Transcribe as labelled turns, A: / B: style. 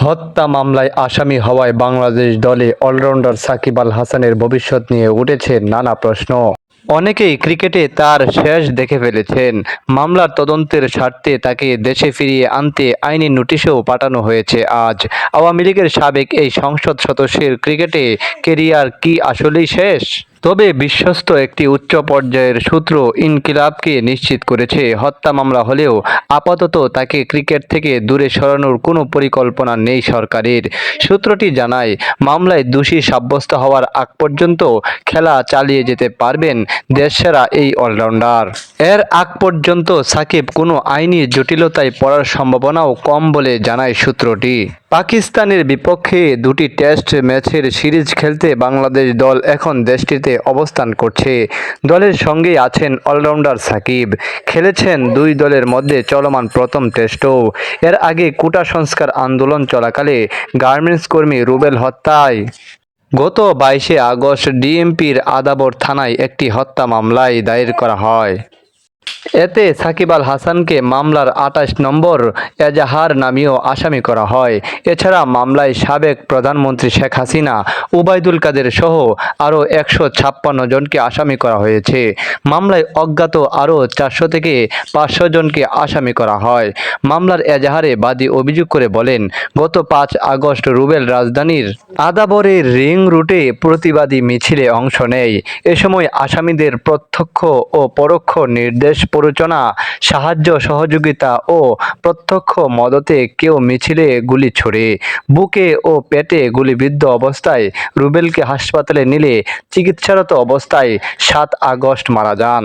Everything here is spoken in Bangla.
A: হত্যা মামলায় আসামি হওয়ায় বাংলাদেশ দলে অলরাউন্ডার সাকিব আল হাসানের ভবিষ্যৎ নিয়ে উঠেছে নানা প্রশ্ন। অনেকেই ক্রিকেটে তার শেষ দেখে ফেলেছেন। মামলার তদন্তের স্বার্থে তাকে দেশে ফিরিয়ে আনতে আইনি নোটিশও পাঠানো হয়েছে আজ। আওয়ামী লীগের সাবেক এই সংসদ সদস্যের ক্রিকেটে কেরিয়ার কি আসলেই শেষ? তবে বিশ্বস্ত একটি উচ্চ পর্যায়ের সূত্র ইনকিলাবকে নিশ্চিত করেছে, হত্যা মামলা হলেও আপাতত তাকে ক্রিকেট থেকে দূরে সরানোর কোনো পরিকল্পনা নেই সরকারের। সূত্রটি জানায়, মামলায় দোষী সাব্যস্ত হওয়ার আগ পর্যন্ত খেলা চালিয়ে যেতে পারবেন দেশসেরা এই অলরাউন্ডার। এর আগ পর্যন্ত সাকিব কোনো আইনি জটিলতায় পড়ার সম্ভাবনাও কম বলে জানায় সূত্রটি। পাকিস্তানের বিপক্ষে দুটি টেস্ট ম্যাচের সিরিজ খেলতে বাংলাদেশ দল এখন দেশটিতে অবস্থান করছে। দলের সঙ্গেই আছেন অলরাউন্ডার সাকিব। খেলেছেন দুই দলের মধ্যে চলমান প্রথম টেস্টও। এর আগে কোটা সংস্কার আন্দোলন চলাকালে গার্মেন্টস কর্মী রুবেল হত্যায় গত 22শে আগস্ট ডিএমপির আদাবর থানায় একটি হত্যা মামলায় দায়ের করা হয়। এতে সাকিব আল হাসানকে মামলার 28 নম্বর এজাহার নামেও আসামি করা হয়। এছাড়া মামলায় সাবেক প্রধানমন্ত্রী শেখ হাসিনা, ওবায়দুল কাদের সহ আরও 156 জনকে আসামি করা হয়েছে। মামলায় অজ্ঞাত আরও 400 থেকে 500 জনকে আসামি করা হয়। মামলার এজাহারে বাদী অভিযোগ করে বলেন, গত 5 আগস্ট রুবেল রাজধানীর আদাবরের রিং রুটে প্রতিবাদী মিছিলে অংশ নেয়। এ সময় আসামিদের প্রত্যক্ষ ও পরোক্ষ নির্দেশ, প্ররোচনা, সাহায্য সহযোগিতা ও প্রত্যক্ষ মদতে কেউ মিছিলে গুলি ছোড়ে। বুকে ও পেটে গুলিবিদ্ধ অবস্থায় রুবেলকে হাসপাতালে নিলে চিকিৎসারত অবস্থায় 7 আগস্ট মারা যান।